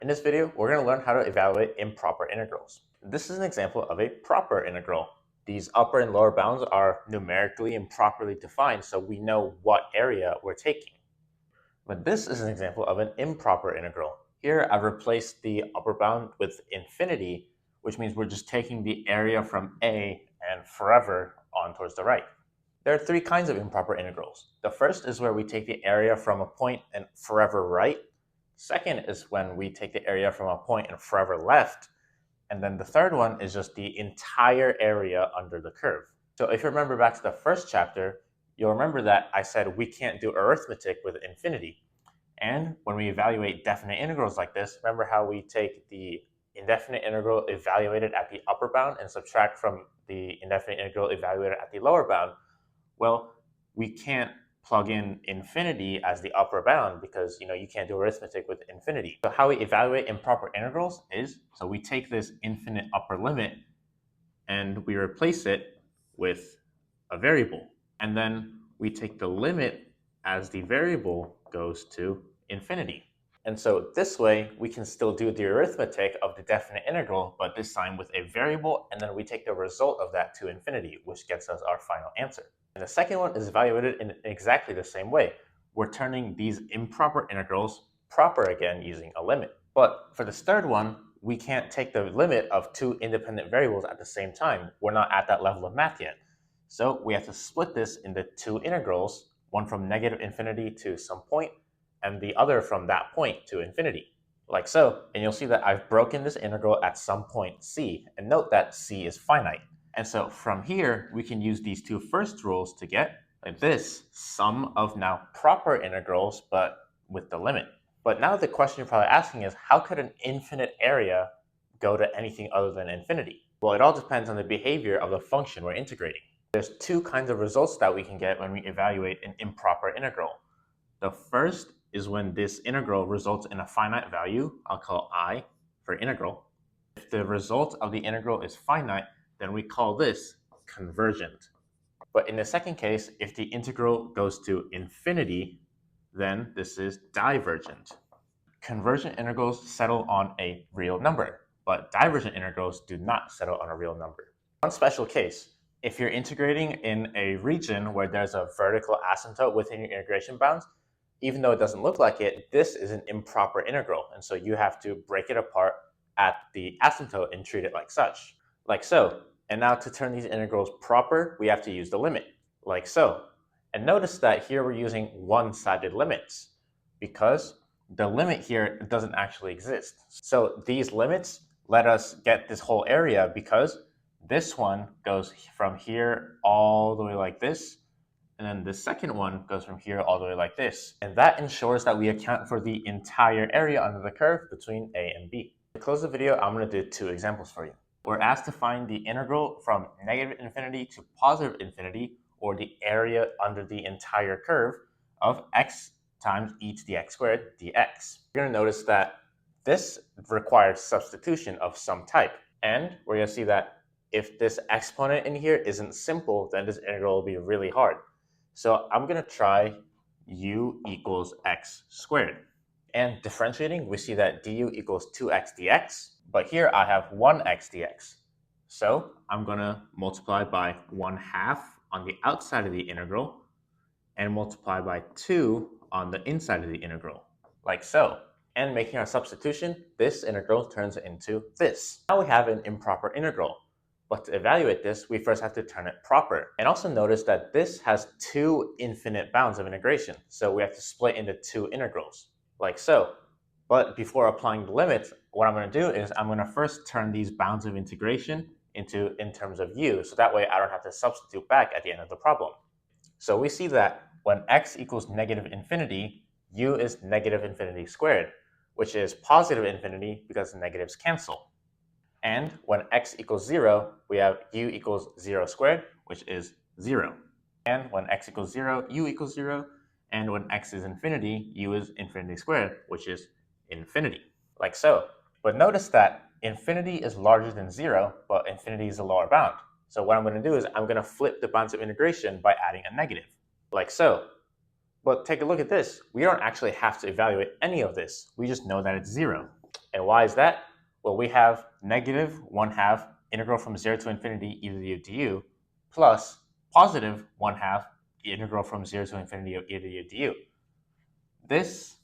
In this video, we're going to learn how to evaluate improper integrals. This is an example of a proper integral. These upper and lower bounds are numerically and properly defined, so we know what area we're taking. But this is an example of an improper integral. Here, I've replaced the upper bound with infinity, which means we're just taking the area from A and forever on towards the right. There are three kinds of improper integrals. The first is where we take the area from a point and forever right. Second is when we take the area from a point and forever left. And then the third one is just the entire area under the curve. So if you remember back to the first chapter, you'll remember that I said we can't do arithmetic with infinity. And when we evaluate definite integrals like this, remember how we take the indefinite integral evaluated at the upper bound and subtract from the indefinite integral evaluated at the lower bound? Well, we can't plug in infinity as the upper bound because you can't do arithmetic with infinity. So how we evaluate improper integrals is, so we take this infinite upper limit and we replace it with a variable. And then we take the limit as the variable goes to infinity. And so this way we can still do the arithmetic of the definite integral, but this time with a variable, and then we take the result of that to infinity, which gets us our final answer. And the second one is evaluated in exactly the same way. We're turning these improper integrals proper again using a limit. But for this third one, we can't take the limit of two independent variables at the same time. We're not at that level of math yet. So we have to split this into two integrals, one from negative infinity to some point, and the other from that point to infinity, like so. And you'll see that I've broken this integral at some point c, and note that c is finite. And so from here, we can use these two first rules to get, like this, sum of now proper integrals, but with the limit. But now the question you're probably asking is, how could an infinite area go to anything other than infinity? Well, it all depends on the behavior of the function we're integrating. There's two kinds of results that we can get when we evaluate an improper integral. The first is when this integral results in a finite value, I'll call I for integral. If the result of the integral is finite, then we call this convergent. But in the second case, if the integral goes to infinity, then this is divergent. Convergent integrals settle on a real number, but divergent integrals do not settle on a real number. One special case, if you're integrating in a region where there's a vertical asymptote within your integration bounds, even though it doesn't look like it, this is an improper integral, and so you have to break it apart at the asymptote and treat it like such, like so. And now to turn these integrals proper, we have to use the limit, like so. And notice that here we're using one-sided limits because the limit here doesn't actually exist. So these limits let us get this whole area because this one goes from here all the way like this, and then the second one goes from here all the way like this. And that ensures that we account for the entire area under the curve between A and B. To close the video, I'm going to do two examples for you. We're asked to find the integral from negative infinity to positive infinity, or the area under the entire curve of x times e to the x squared dx. You're going to notice that this requires substitution of some type. And we're going to see that if this exponent in here isn't simple, then this integral will be really hard. So I'm going to try u equals x squared. And differentiating, we see that du equals 2x dx, but here I have 1x dx. So I'm going to multiply by 1/2 on the outside of the integral and multiply by 2 on the inside of the integral, like so. And making our substitution, this integral turns into this. Now we have an improper integral. But to evaluate this, we first have to turn it proper. And also notice that this has two infinite bounds of integration, so we have to split into two integrals, like so. But before applying the limits, what I'm going to do is I'm going to first turn these bounds of integration into in terms of u, so that way I don't have to substitute back at the end of the problem. So we see that when x equals negative infinity, u is negative infinity squared, which is positive infinity because the negatives cancel. And when x equals 0, we have u equals 0 squared, which is 0. And when x equals 0, u equals 0. And when x is infinity, u is infinity squared, which is infinity, like so. But notice that infinity is larger than 0, but infinity is the lower bound. So what I'm going to do is I'm going to flip the bounds of integration by adding a negative, like so. But take a look at this. We don't actually have to evaluate any of this. We just know that it's 0. And why is that? Well, we have negative 1/2 integral from 0 to infinity e to the u du plus positive 1/2 integral from 0 to infinity e to the u du. This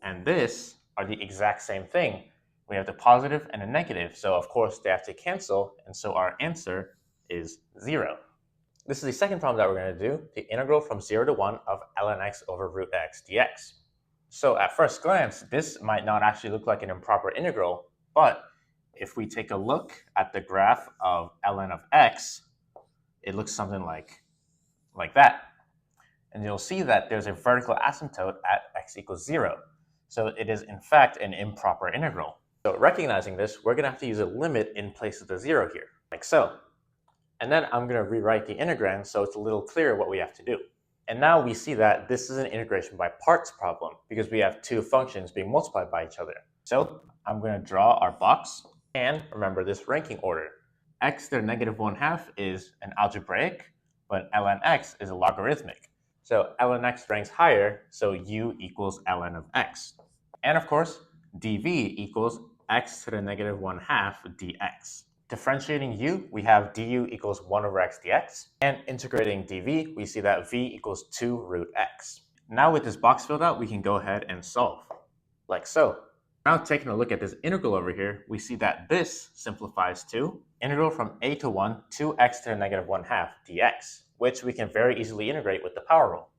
and this are the exact same thing. We have the positive and a negative, so of course they have to cancel, and so our answer is 0. This is the second problem that we're going to do, the integral from 0 to 1 of ln x over root x dx. So at first glance, this might not actually look like an improper integral, but if we take a look at the graph of ln of x, it looks something like that. And you'll see that there's a vertical asymptote at x equals 0. So it is in fact an improper integral. So recognizing this, we're going to have to use a limit in place of the 0 here, like so. And then I'm going to rewrite the integrand so it's a little clearer what we have to do. And now we see that this is an integration by parts problem because we have two functions being multiplied by each other. So I'm going to draw our box and remember this ranking order. X to the negative 1/2 is an algebraic, but ln x is a logarithmic. So ln x ranks higher, so u equals ln of x. And of course, dv equals x to the negative 1/2 dx. Differentiating u, we have du equals 1 over x dx. And integrating dv, we see that v equals 2 root x. Now with this box filled out, we can go ahead and solve, like so. Now taking a look at this integral over here, we see that this simplifies to integral from a to 1 to x to the negative 1/2 dx, which we can very easily integrate with the power rule,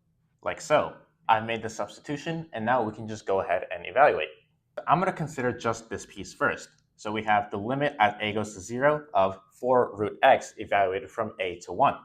like so. I made the substitution, and now we can just go ahead and evaluate. I'm going to consider just this piece first. So we have the limit as a goes to 0 of 4 root x evaluated from a to 1.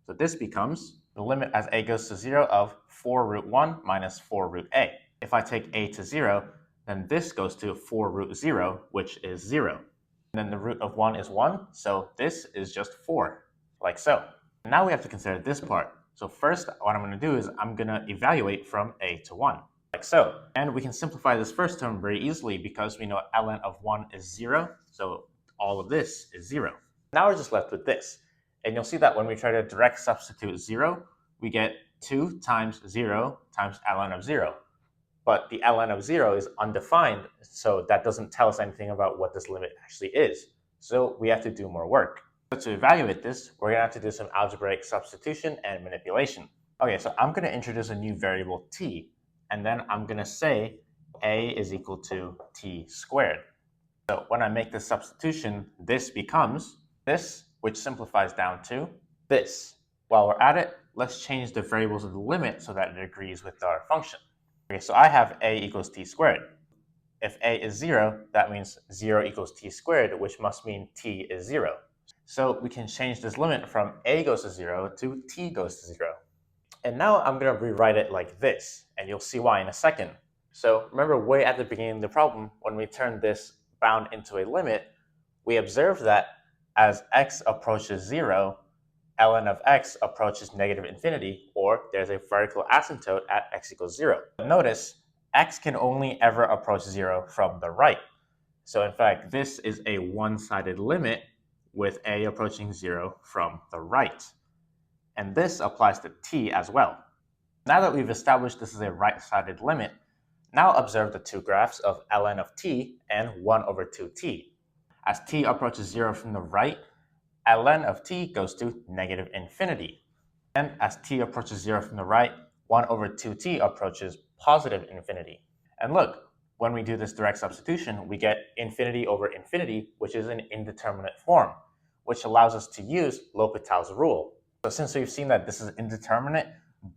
So this becomes the limit as a goes to 0 of 4 root 1 minus 4 root a. If I take a to 0, then this goes to 4 root 0, which is 0. And then the root of 1 is 1, so this is just 4, like so. Now we have to consider this part. So first, what I'm going to do is I'm going to evaluate from a to 1. Like so. And we can simplify this first term very easily because we know ln of 1 is 0, so all of this is 0. Now we're just left with this. And you'll see that when we try to direct substitute 0, we get 2 times 0 times ln of 0. But the ln of 0 is undefined, so that doesn't tell us anything about what this limit actually is. So we have to do more work. So to evaluate this, we're going to have to do some algebraic substitution and manipulation. Okay, so I'm going to introduce a new variable t. And then I'm going to say a is equal to t squared. So when I make this substitution, this becomes this, which simplifies down to this. While we're at it, let's change the variables of the limit so that it agrees with our function. Okay, so I have a equals t squared. If a is 0, that means 0 equals t squared, which must mean t is 0. So we can change this limit from a goes to 0 to t goes to 0. And now I'm going to rewrite it like this, and you'll see why in a second. So remember way at the beginning of the problem, when we turned this bound into a limit, we observed that as x approaches 0, ln of x approaches negative infinity, or there's a vertical asymptote at x equals 0. But notice, x can only ever approach 0 from the right. So in fact, this is a one-sided limit with a approaching 0 from the right. And this applies to t as well. Now that we've established this is a right-sided limit, now observe the two graphs of ln of t and 1 over 2t. As t approaches 0 from the right, ln of t goes to negative infinity. And as t approaches 0 from the right, 1 over 2t approaches positive infinity. And look, when we do this direct substitution, we get infinity over infinity, which is an indeterminate form, which allows us to use L'Hopital's rule. So since we've seen that this is indeterminate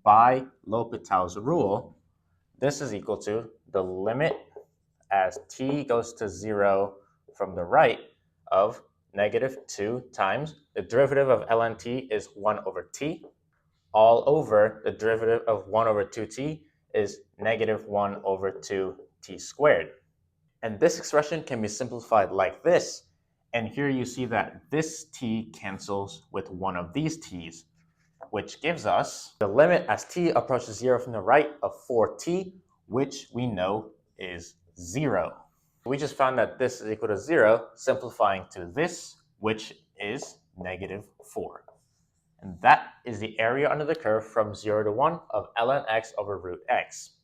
by L'Hopital's rule, this is equal to the limit as t goes to 0 from the right of negative 2 times the derivative of ln t is 1 over t, all over the derivative of 1 over 2t is negative 1 over 2t squared. And this expression can be simplified like this. And here you see that this t cancels with one of these t's, which gives us the limit as t approaches 0 from the right of 4t, which we know is 0. We just found that this is equal to 0, simplifying to this, which is negative 4. And that is the area under the curve from 0 to 1 of ln x over root x.